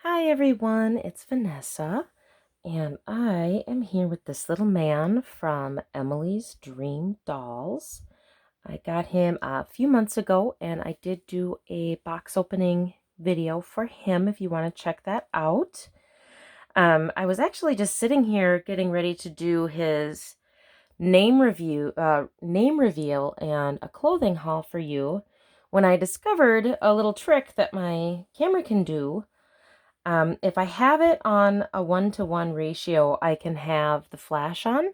Hi everyone, it's Vanessa, and I am here with this little man from Emily's Dream Dolls. I got him a few months ago, and I did do a box opening video for him if you want to check that out. I was actually just sitting here getting ready to do his name reveal and a clothing haul for you when I discovered a little trick that my camera can do. If I have it on a 1-to-1 ratio, I can have the flash on.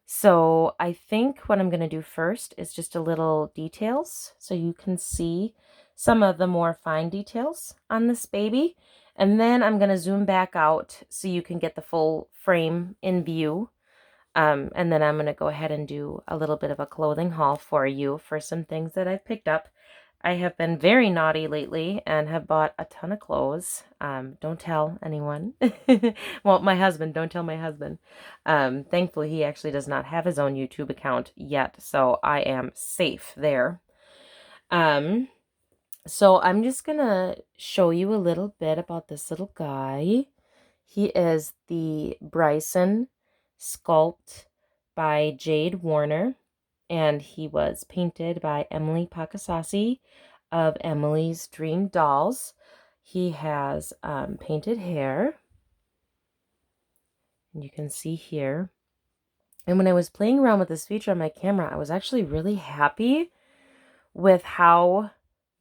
So I think what I'm going to do first is just a little details so you can see some of the more fine details on this baby. And then I'm going to zoom back out so you can get the full frame in view. And then I'm going to go ahead and do a little bit of a clothing haul for you for some things that I've picked up. I have been very naughty lately and have bought a ton of clothes. Don't tell anyone. Well, my husband, don't tell my husband. Thankfully, he actually does not have his own YouTube account yet, so I am safe there. So I'm just gonna show you a little bit about this little guy. He is the Bryson Sculpt by Jade Warner, and he was painted by Emily Pakasasi of Emily's Dream Dolls. He has painted hair, and you can see here. And when I was playing around with this feature on my camera, I was actually really happy with how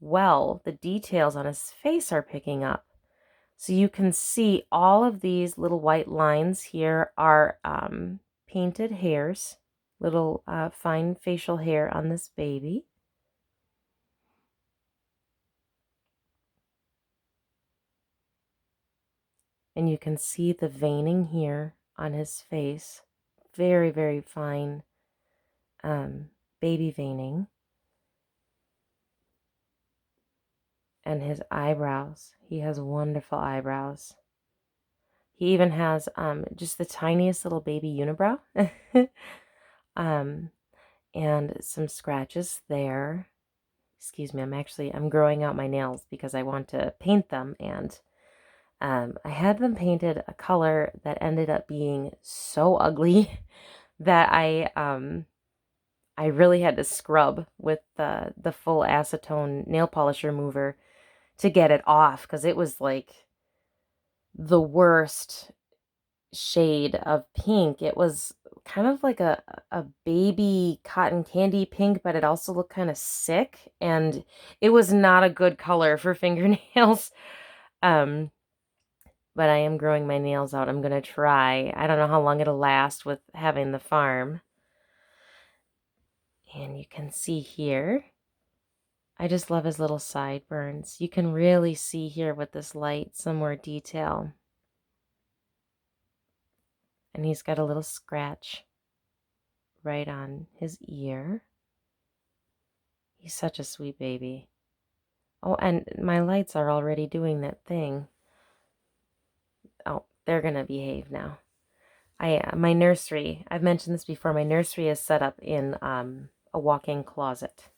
well the details on his face are picking up. So you can see all of these little white lines here are painted hairs, little fine facial hair on this baby. And you can see the veining here on his face. Very, very fine baby veining. And his eyebrows. He has wonderful eyebrows. He even has just the tiniest little baby unibrow. And some scratches there. Excuse me, I'm growing out my nails because I want to paint them, and I had them painted a color that ended up being so ugly that I really had to scrub with the full acetone nail polish remover to get it off, because it was like the worst shade of pink. It was kind of like a baby cotton candy pink, but it also looked kind of sick, and it was not a good color for fingernails. But I am growing my nails out. I'm gonna try. I don't know how long it'll last with having the farm. And you can see here, I just love his little sideburns. You can really see here with this light some more detail. And he's got a little scratch right on his ear. He's such a sweet baby. Oh, and my lights are already doing that thing. Oh, they're gonna behave now. My nursery, I've mentioned this before, my nursery is set up in a walk-in closet.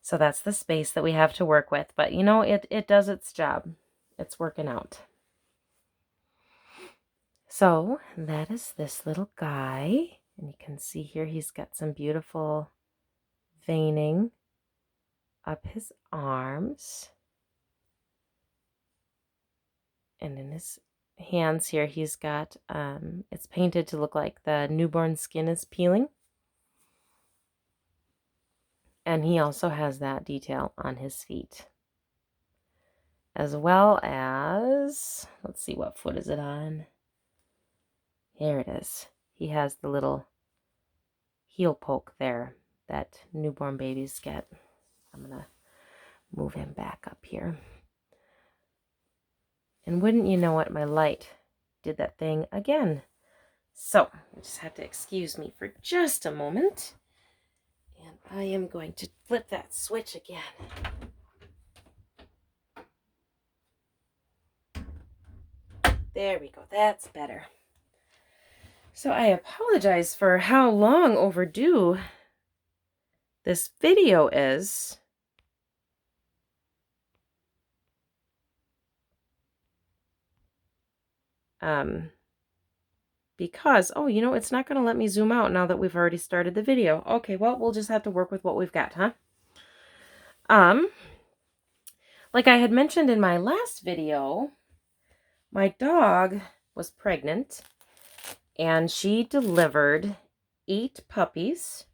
So that's the space that we have to work with. But you know, it does its job. It's working out. So that is this little guy. And you can see here he's got some beautiful veining up his arms. And in his hands here, he's got, it's painted to look like the newborn skin is peeling. And he also has that detail on his feet. As well as, let's see, what foot is it on? Here it is. He has the little heel poke there that newborn babies get. I'm going to move him back up here. And wouldn't you know it, my light did that thing again. So, you just have to excuse me for just a moment. And I am going to flip that switch again. There we go. That's better. So I apologize for how long overdue this video is. Because, oh, you know, it's not going to let me zoom out now that we've already started the video. Okay, well, we'll just have to work with what we've got, huh? Like I had mentioned in my last video, my dog was pregnant and she delivered 8 puppies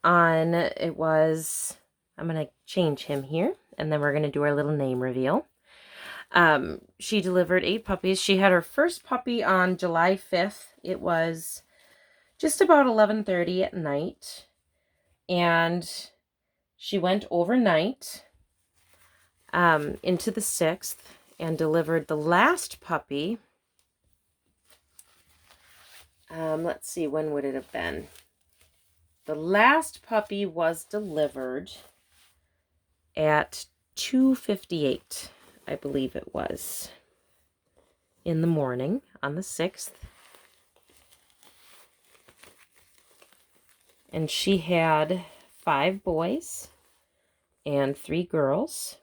on, it was, I'm going to change him here, and then we're going to do our little name reveal. She delivered 8 puppies. She had her first puppy on July 5th. It was just about 11:30 at night, and she went overnight into the 6th and delivered the last puppy. Let's see, when would it have been? The last puppy was delivered at 2:58, I believe it was, in the morning on the 6th. And she had 5 boys and 3 girls.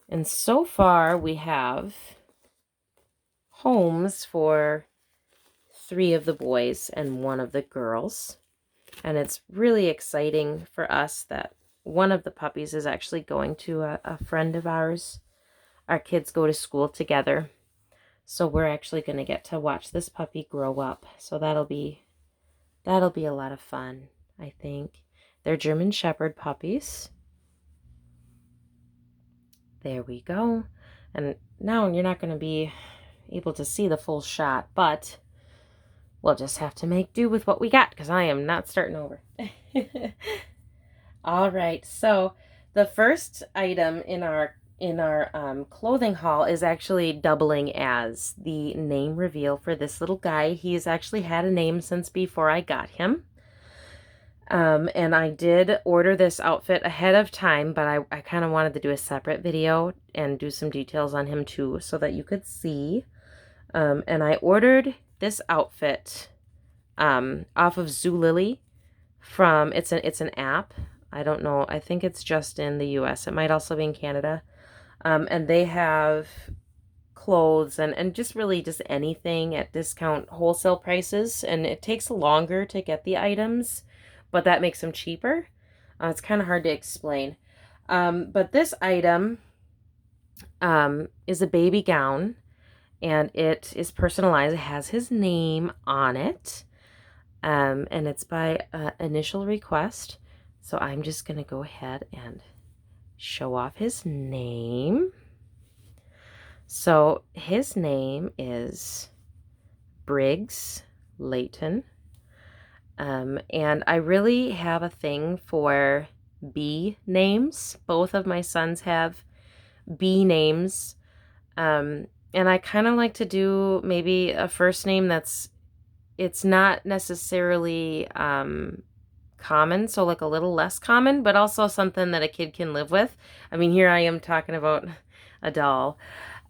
And so far we have homes for 3 of the boys and 1 of the girls. And it's really exciting for us that one of the puppies is actually going to a friend of ours. Our kids go to school together. So we're actually going to get to watch this puppy grow up. So that'll be a lot of fun, I think. They're German Shepherd puppies. There we go. And now you're not going to be able to see the full shot, but we'll just have to make do with what we got because I am not starting over. All right, so the first item in our clothing haul is actually doubling as the name reveal for this little guy. He's actually had a name since before I got him. And I did order this outfit ahead of time, but I kind of wanted to do a separate video and do some details on him too so that you could see. And I ordered this outfit off of Zulily from, it's an app. I don't know. I think it's just in the US. It might also be in Canada. And they have clothes and just really just anything at discount wholesale prices. And it takes longer to get the items, but that makes them cheaper. It's kind of hard to explain. But this item is a baby gown, and it is personalized. It has his name on it. And it's by initial request. So I'm just going to go ahead and show off his name. So his name is Briggs Layton. And I really have a thing for B names. Both of my sons have B names. And I kind of like to do maybe a first name it's not necessarily common, so like a little less common, but also something that a kid can live with. I mean, here I am talking about a doll.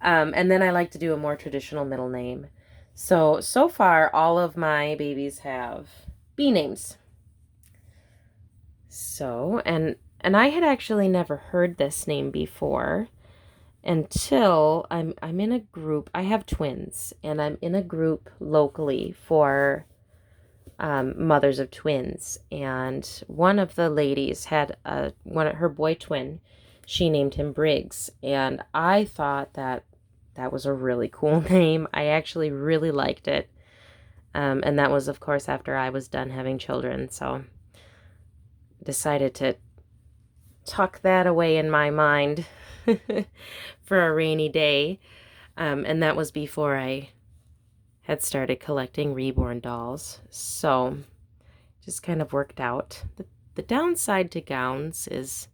And then I like to do a more traditional middle name. So far, all of my babies have B names. So, and I had actually never heard this name before until I'm in a group. I have twins, and I'm in a group locally for mothers of twins, and one of the ladies had her boy twin. She named him Briggs, and I thought that was a really cool name. I actually really liked it, and that was, of course, after I was done having children. So decided to tuck that away in my mind for a rainy day, and that was before I had started collecting Reborn dolls. So just kind of worked out. The downside to gowns is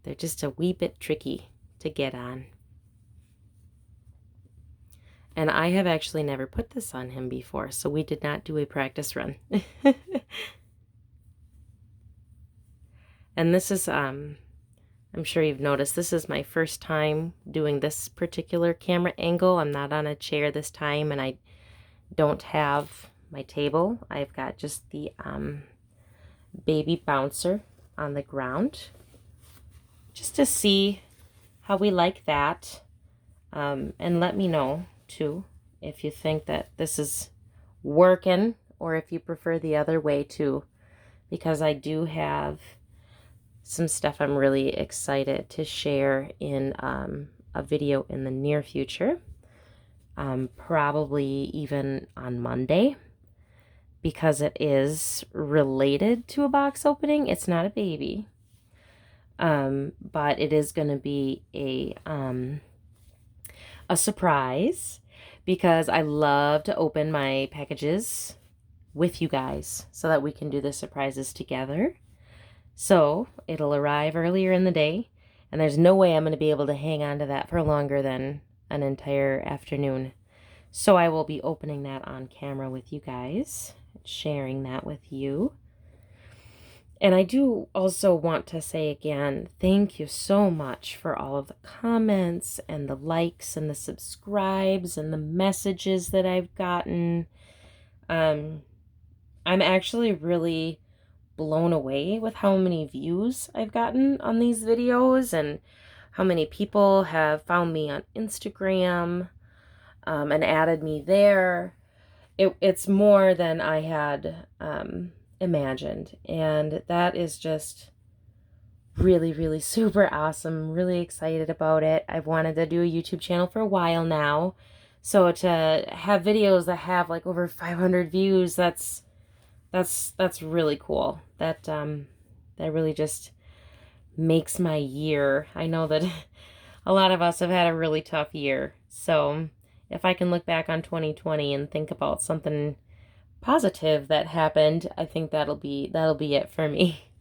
they're just a wee bit tricky to get on. And I have actually never put this on him before, so we did not do a practice run. And this is, I'm sure you've noticed, this is my first time doing this particular camera angle. I'm not on a chair this time, and I don't have my table. I've got just the baby bouncer on the ground, just to see how we like that. And let me know too, if you think that this is working or if you prefer the other way too, because I do have some stuff I'm really excited to share in a video in the near future, probably even on Monday, because it is related to a box opening. It's not a baby, but it is going to be a surprise because I love to open my packages with you guys so that we can do the surprises together. So it'll arrive earlier in the day, and there's no way I'm going to be able to hang on to that for longer than an entire afternoon. So I will be opening that on camera with you guys, sharing that with you. And I do also want to say again, thank you so much for all of the comments and the likes and the subscribes and the messages that I've gotten. I'm actually really blown away with how many views I've gotten on these videos and how many people have found me on Instagram and added me there. It's more than I had imagined, and that is just really, really super awesome. Really excited about it. I've wanted to do a YouTube channel for a while now, so to have videos that have like over 500 views, that's really cool. That really just makes my year. I know that a lot of us have had a really tough year, so if I can look back on 2020 and think about something positive that happened, I think that'll be it for me.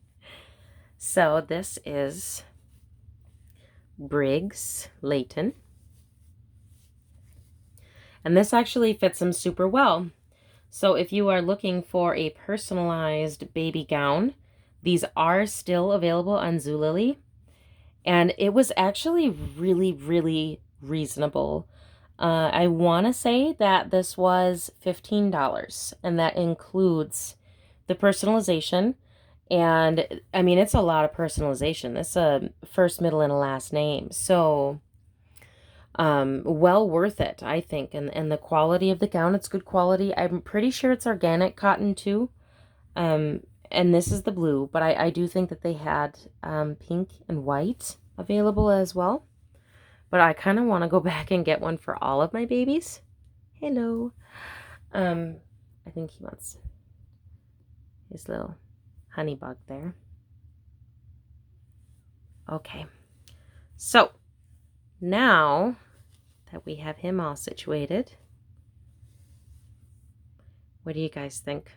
So this is Briggs Layton, and this actually fits him super well. So if you are looking for a personalized baby gown, these are still available on Zulily, and it was actually really, really reasonable. I want to say that this was $15, and that includes the personalization. And I mean, it's a lot of personalization. It's a first, middle, and a last name. So, well worth it, I think. And the quality of the gown, it's good quality. I'm pretty sure it's organic cotton too. And this is the blue, but I do think that they had pink and white available as well. But I kind of want to go back and get one for all of my babies. Hello. I think he wants his little honey bug there. Okay. So now that we have him all situated, what do you guys think?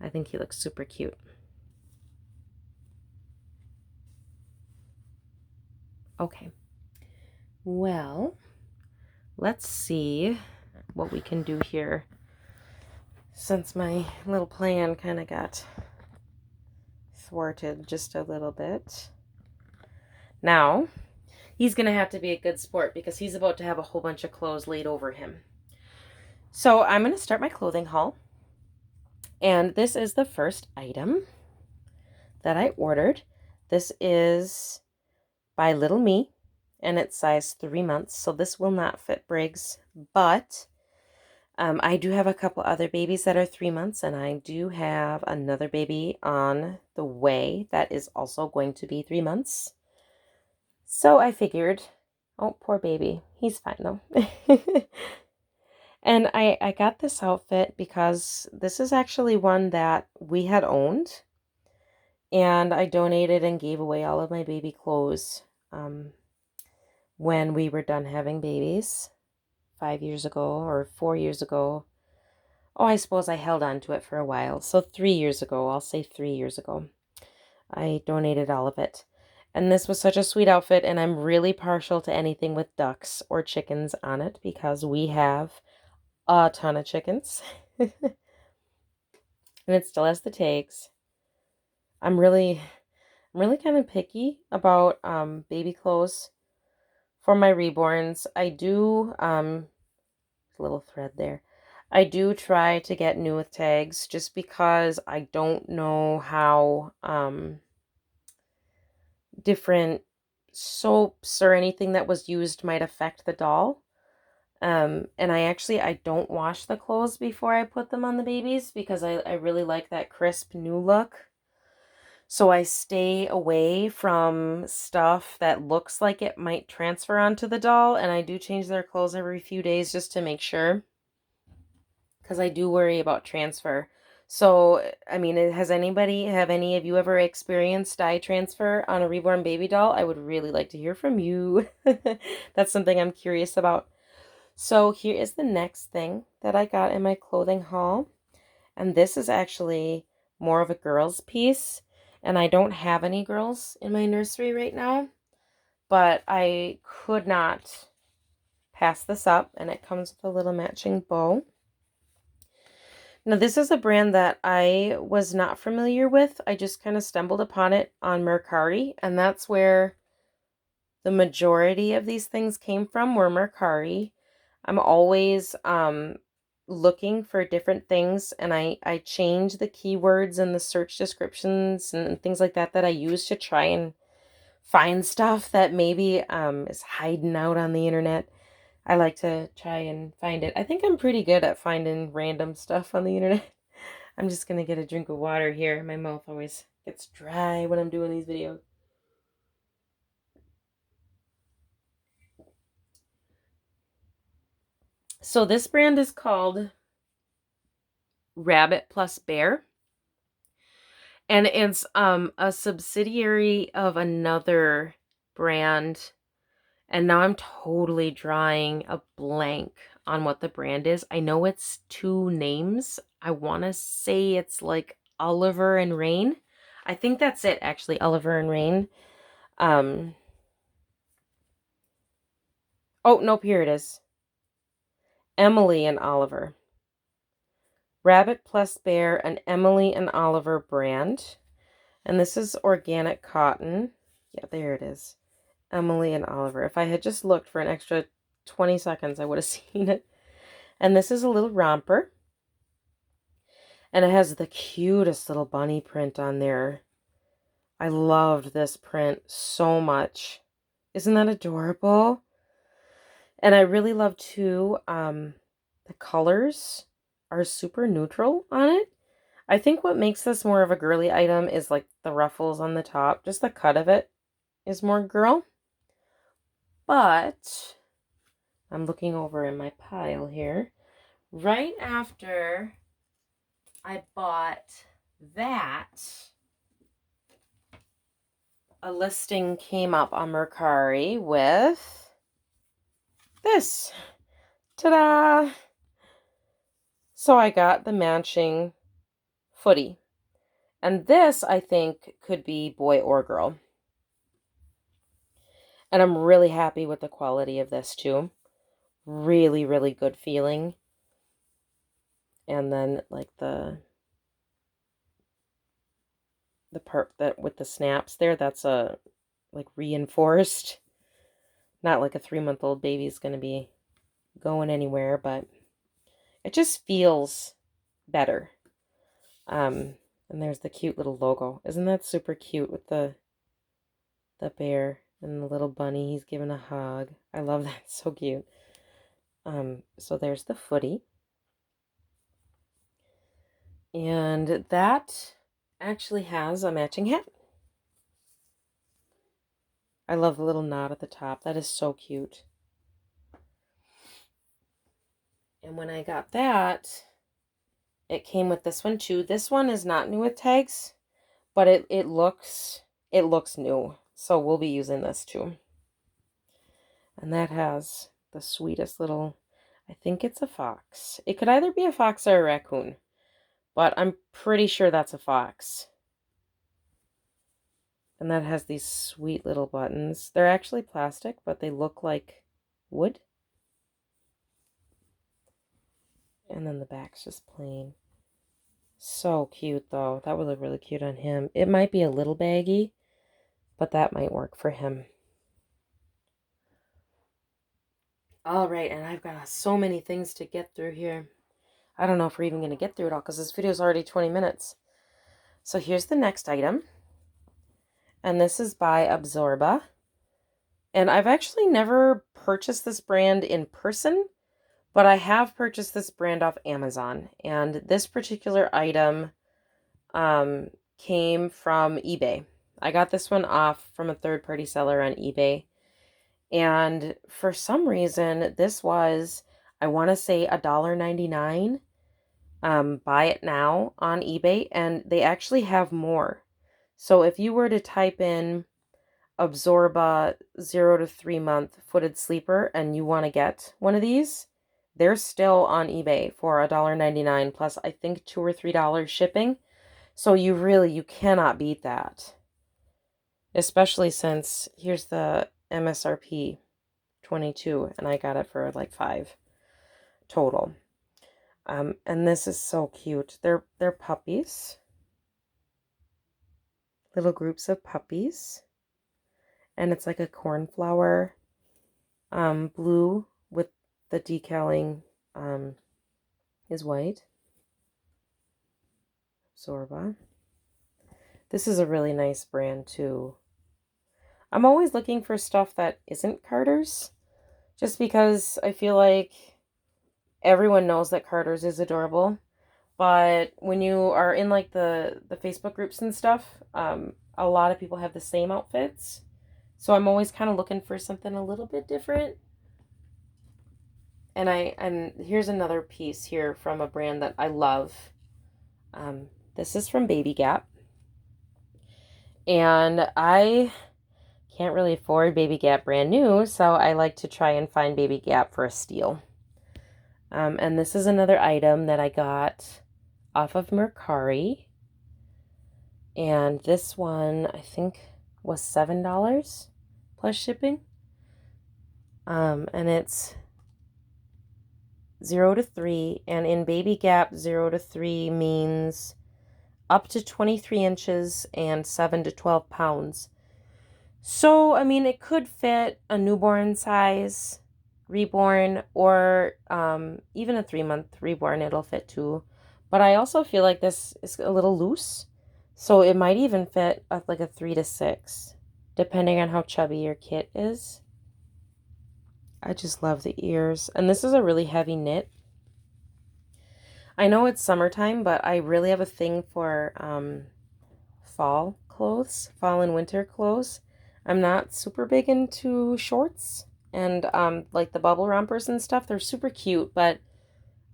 I think he looks super cute. Okay. Well, let's see what we can do here since my little plan kind of got thwarted just a little bit. Now, he's going to have to be a good sport because he's about to have a whole bunch of clothes laid over him. So I'm going to start my clothing haul. And this is the first item that I ordered. This is by Little Me, and it's size 3 months, so this will not fit Briggs, but I do have a couple other babies that are 3 months, and I do have another baby on the way that is also going to be 3 months. So I figured, oh, poor baby, he's fine though. And I got this outfit because this is actually one that we had owned, and I donated and gave away all of my baby clothes when we were done having babies 5 years ago or 4 years ago. Oh, I suppose I held on to it for a while. So 3 years ago, I'll say 3 years ago, I donated all of it. And this was such a sweet outfit, and I'm really partial to anything with ducks or chickens on it because we have a ton of chickens. And it still has the tags. I'm really kind of picky about baby clothes for my reborns. I do little thread there. I do try to get new with tags just because I don't know how different soaps or anything that was used might affect the doll. And I don't wash the clothes before I put them on the babies because I really like that crisp new look. So I stay away from stuff that looks like it might transfer onto the doll, and I do change their clothes every few days just to make sure, because I do worry about transfer. So, I mean, have any of you ever experienced dye transfer on a reborn baby doll? I would really like to hear from you. That's something I'm curious about. So here is the next thing that I got in my clothing haul. And this is actually more of a girl's piece. And I don't have any girls in my nursery right now. But I could not pass this up. And it comes with a little matching bow. Now this is a brand that I was not familiar with. I just kind of stumbled upon it on Mercari. And that's where the majority of these things came from, were Mercari. I'm always looking for different things, and I change the keywords and the search descriptions and things like that I use to try and find stuff that maybe is hiding out on the internet. I like to try and find it. I think I'm pretty good at finding random stuff on the internet. I'm just gonna get a drink of water here. My mouth always gets dry when I'm doing these videos. So this brand is called Rabbit Plus Bear. And it's a subsidiary of another brand. And now I'm totally drawing a blank on what the brand is. I know it's two names. I want to say it's like Oliver and Rain. I think that's it, actually, Oliver and Rain. Oh, nope, here it is. Emily and Oliver. Rabbit Plus Bear, an Emily and Oliver brand. And this is organic cotton. Yeah, there it is. Emily and Oliver. If I had just looked for an extra 20 seconds, I would have seen it. And this is a little romper. And it has the cutest little bunny print on there. I loved this print so much. Isn't that adorable? And I really love too, the colors are super neutral on it. I think what makes this more of a girly item is like the ruffles on the top. Just the cut of it is more girl. But I'm looking over in my pile here. Right after I bought that, a listing came up on Mercari with this. Ta-da! So I got the matching footy. And this, I think, could be boy or girl. And I'm really happy with the quality of this too. Really, really good feeling. And then like the part that with the snaps there, that's a like reinforced. Not like a 3-month-old baby's going to be going anywhere, but it just feels better. And there's the cute little logo. Isn't that super cute with the bear and the little bunny? He's giving a hug. I love that. It's so cute. So there's the footy. And that actually has a matching hat. I love the little knot at the top. That is so cute. And when I got that, it came with this one too. This one is not new with tags, but it looks new. So we'll be using this too. And that has the sweetest little, I think it's a fox. It could either be a fox or a raccoon, but I'm pretty sure that's a fox. And that has these sweet little buttons. They're actually plastic, but they look like wood. And then the back's just plain. So cute, though. That would look really cute on him. It might be a little baggy, but that might work for him. All right, and I've got so many things to get through here. I don't know if we're even going to get through it all because this video is already 20 minutes. So here's the next item. And this is by Absorba. And I've actually never purchased this brand in person. But I have purchased this brand off Amazon, and this particular item came from eBay. I got this one off from a third-party seller on eBay, and for some reason, this was, I want to say, $1.99. Buy it now on eBay, and they actually have more. So if you were to type in Absorba 0 to 3 month footed sleeper and you want to get one of these, they're still on eBay for $1.99 plus I think $2 or $3 shipping. So you cannot beat that. Especially since here's the MSRP 22 and I got it for like 5 total. And this is so cute. They're puppies. Little groups of puppies. And it's like a cornflower blue with the decaling is white. Zorba. This is a really nice brand too. I'm always looking for stuff that isn't Carter's, just because I feel like everyone knows that Carter's is adorable. But when you are in like the Facebook groups and stuff, a lot of people have the same outfits. So I'm always kind of looking for something a little bit different. And here's another piece here from a brand that I love. This is from Baby Gap. And I can't really afford Baby Gap brand new, so I like to try and find Baby Gap for a steal. And this is another item that I got off of Mercari. And this one, I think, was $7 plus shipping. And it's 0 to 3. And in Baby Gap, 0 to 3 means up to 23 inches and 7 to 12 pounds. So, I mean, it could fit a newborn size Reborn or even a 3-month Reborn. It'll fit too. But I also feel like this is a little loose. So it might even fit like a 3 to 6, depending on how chubby your kit is. I just love the ears. And this is a really heavy knit. I know it's summertime, but I really have a thing for fall clothes, fall and winter clothes. I'm not super big into shorts and like the bubble rompers and stuff. They're super cute, but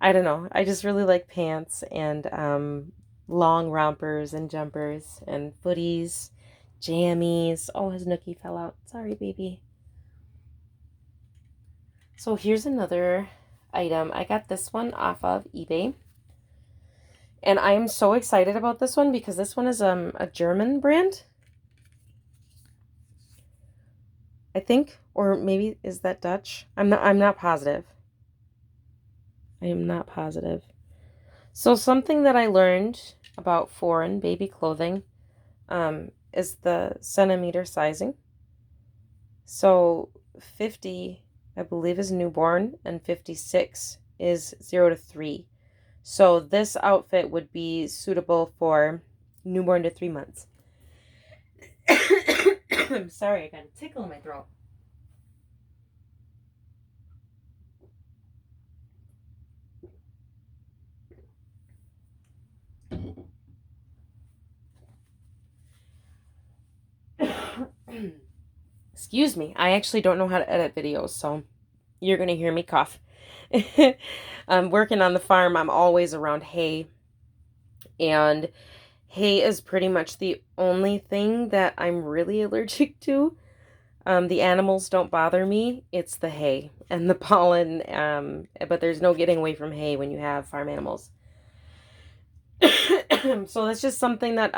I don't know. I just really like pants and long rompers and jumpers and footies, jammies. Oh, his nookie fell out. Sorry, baby. So here's another item. I got this one off of eBay. And I'm so excited about this one because this one is a German brand, I think, or maybe is that Dutch? I'm not positive. I am not positive. So something that I learned about foreign baby clothing is the centimeter sizing. So 50, I believe, is newborn, and 56 is 0 to 3. So this outfit would be suitable for newborn to 3 months. I'm sorry, I got a tickle in my throat. Excuse me. I actually don't know how to edit videos, so you're going to hear me cough. I'm working on the farm. I'm always around hay. And hay is pretty much the only thing that I'm really allergic to. The animals don't bother me. It's the hay and the pollen. But there's no getting away from hay when you have farm animals. So that's just something that,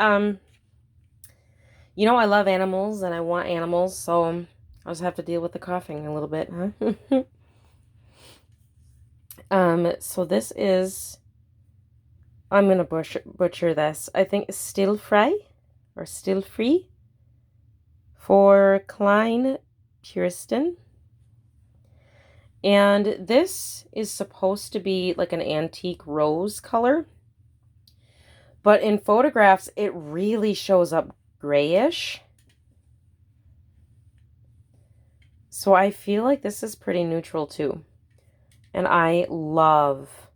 you know, I love animals and I want animals. So I'll just have to deal with the coughing a little bit, huh? So this is, I'm going to butcher this. I think still fry or still free for Klein Puriston. And this is supposed to be like an antique rose color. But in photographs, it really shows up grayish. So I feel like this is pretty neutral too. And I love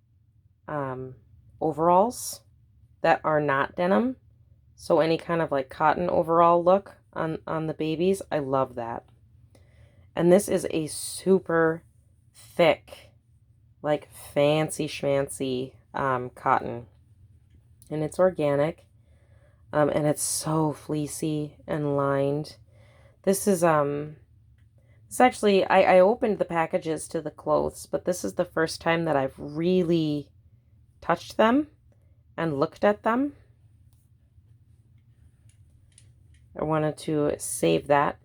overalls that are not denim. So any kind of like cotton overall look on the babies, I love that. And this is a super thick, like fancy schmancy cotton. And it's organic. And it's so fleecy and lined. This is it's actually I opened the packages to the clothes, but this is the first time that I've really touched them and looked at them. I wanted to save that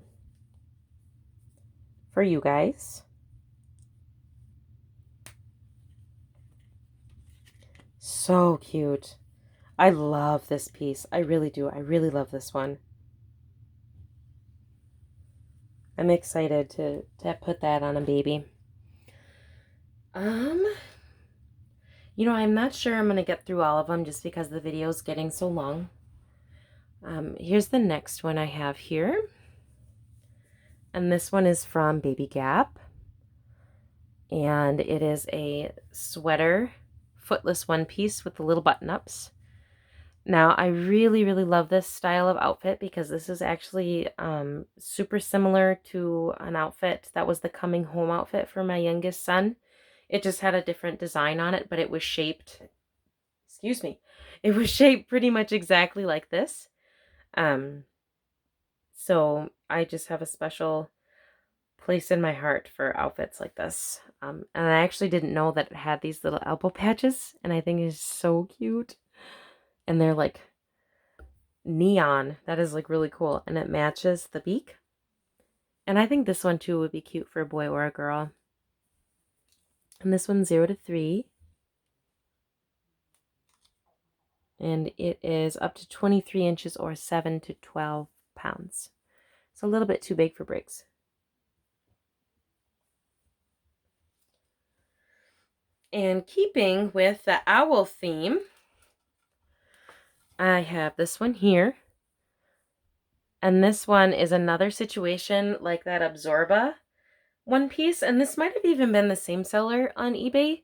for you guys. So cute. I love this piece. I really do. I really love this one. I'm excited to put that on a baby. I'm not sure I'm going to get through all of them just because the video is getting so long. Here's the next one I have here. And this one is from Baby Gap. And it is a sweater, footless one piece with the little button-ups. Now, I really, really love this style of outfit because this is actually super similar to an outfit that was the coming home outfit for my youngest son. It just had a different design on it, but it was shaped, excuse me, it was shaped pretty much exactly like this. So I just have a special place in my heart for outfits like this. And I actually didn't know that it had these little elbow patches, and I think it's so cute. And they're like neon. That is like really cool, and it matches the beak. And I think this one too would be cute for a boy or a girl. And this one's 0 to 3. And it is up to 23 inches or 7 to 12 pounds. It's a little bit too big for Briggs. And keeping with the owl theme, I have this one here. And this one is another situation like that Absorba one piece. And this might have even been the same seller on eBay.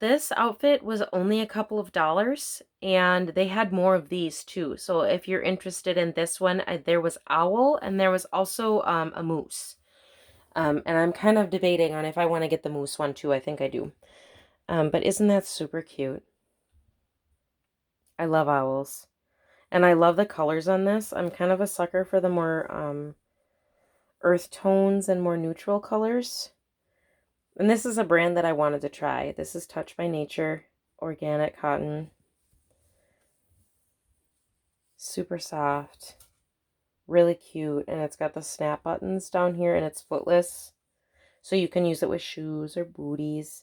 This outfit was only a couple of dollars, and they had more of these too. So if you're interested in this one, there was owl, and there was also a moose. And I'm kind of debating on if I want to get the moose one too. I think I do. But isn't that super cute? I love owls. And I love the colors on this. I'm kind of a sucker for the more earth tones and more neutral colors. And this is a brand that I wanted to try. This is Touch by Nature organic cotton. Super soft. Really cute. And it's got the snap buttons down here, and it's footless. So you can use it with shoes or booties.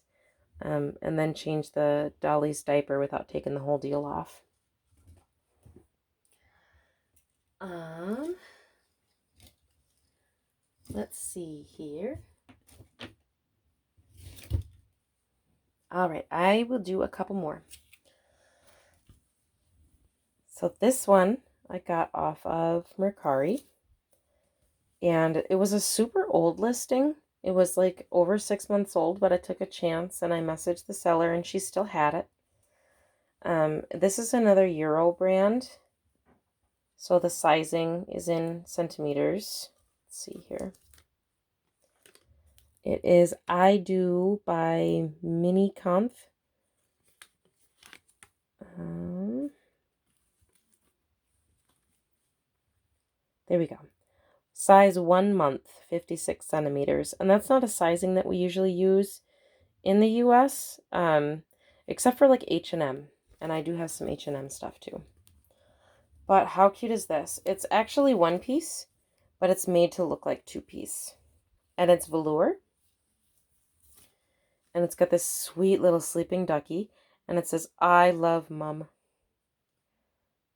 And then change the Dolly's diaper without taking the whole deal off. Let's see here. All right, I will do a couple more. So this one I got off of Mercari, and it was a super old listing. It was like over 6 months old, but I took a chance and I messaged the seller and she still had it. This is another Euro brand. So the sizing is in centimeters. Let's see here. It is I Do by Mini Conf. There we go. Size 1 month, 56 centimeters. And that's not a sizing that we usually use in the US, except for like H&M. And I do have some H&M stuff too. But how cute is this? It's actually one piece, but it's made to look like two piece. And it's velour. And it's got this sweet little sleeping ducky. And it says, I love mom.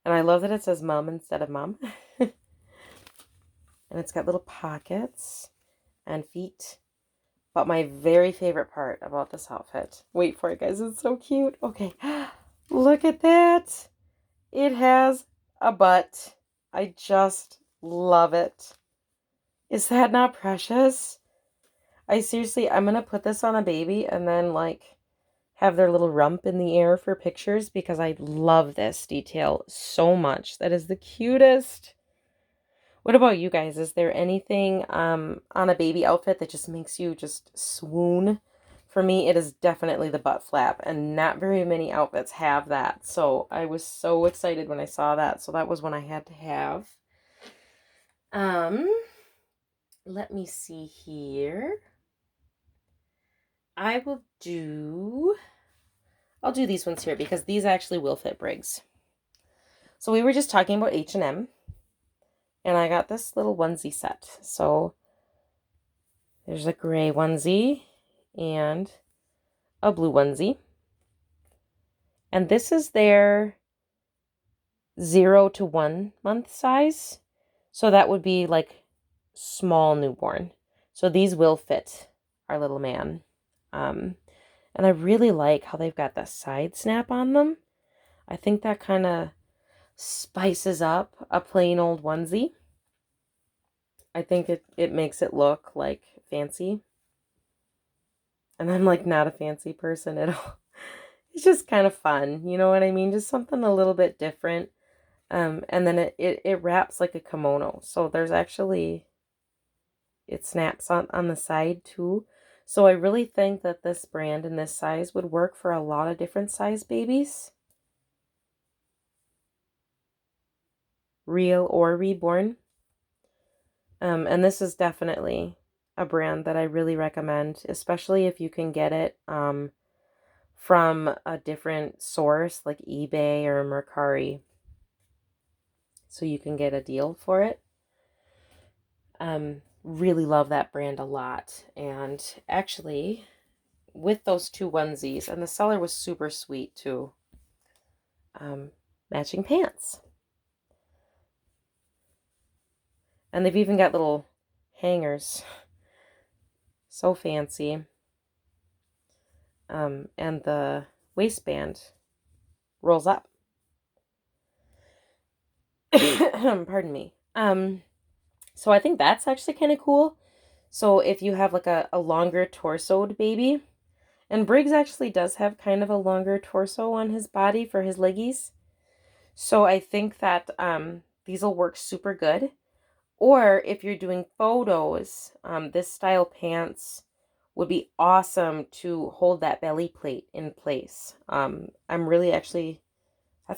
And I love that it says mom instead of mom. And it's got little pockets and feet. But my very favorite part about this outfit, wait for it guys, it's so cute. Okay, look at that. It has a butt. I just love it. Is that not precious? I seriously, I'm going to put this on a baby and then like have their little rump in the air for pictures because I love this detail so much. That is the cutest. What about you guys? Is there anything on a baby outfit that just makes you just swoon? For me, it is definitely the butt flap, and not very many outfits have that. So I was so excited when I saw that. So that was one I had to have. Um, let me see here. I'll do these ones here because these actually will fit Briggs. So we were just talking about H&M, and I got this little onesie set. So there's a gray onesie and a blue onesie. And this is their 0 to 1 month size. So that would be like small newborn. So these will fit our little man. And I really like how they've got the side snap on them. I think that kind of spices up a plain old onesie. I think it makes it look like fancy. And I'm like not a fancy person at all. It's just kind of fun, you know what I mean? Just something a little bit different. And then it wraps like a kimono. So there's actually, it snaps on the side too. So I really think that this brand and this size would work for a lot of different size babies. Real or Reborn. And this is definitely a brand that I really recommend, especially if you can get it from a different source like eBay or Mercari. So you can get a deal for it. Really love that brand a lot. And actually, with those two onesies, and the seller was super sweet too, matching pants. And they've even got little hangers. So fancy. And the waistband rolls up. Pardon me. So I think that's actually kind of cool. So if you have like a longer torsoed baby, and Briggs actually does have kind of a longer torso on his body for his leggies. So I think that these will work super good. Or if you're doing photos, this style pants would be awesome to hold that belly plate in place. That's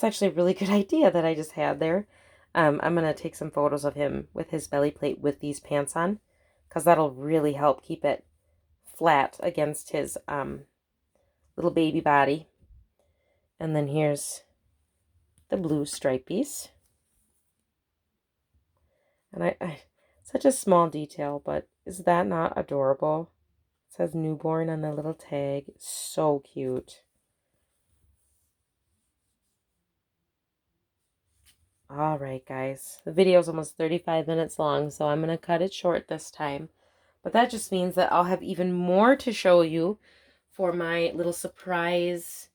actually a really good idea that I just had there. I'm going to take some photos of him with his belly plate with these pants on, because that'll really help keep it flat against his little baby body. And then here's the blue stripies. And I such a small detail, but is that not adorable? It says newborn on the little tag. So cute. All right, guys. The video is almost 35 minutes long, so I'm going to cut it short this time. But that just means that I'll have even more to show you for my little surprise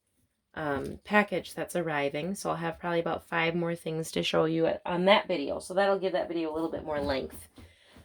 package that's arriving. So I'll have probably about 5 more things to show you on that video. So that'll give that video a little bit more length.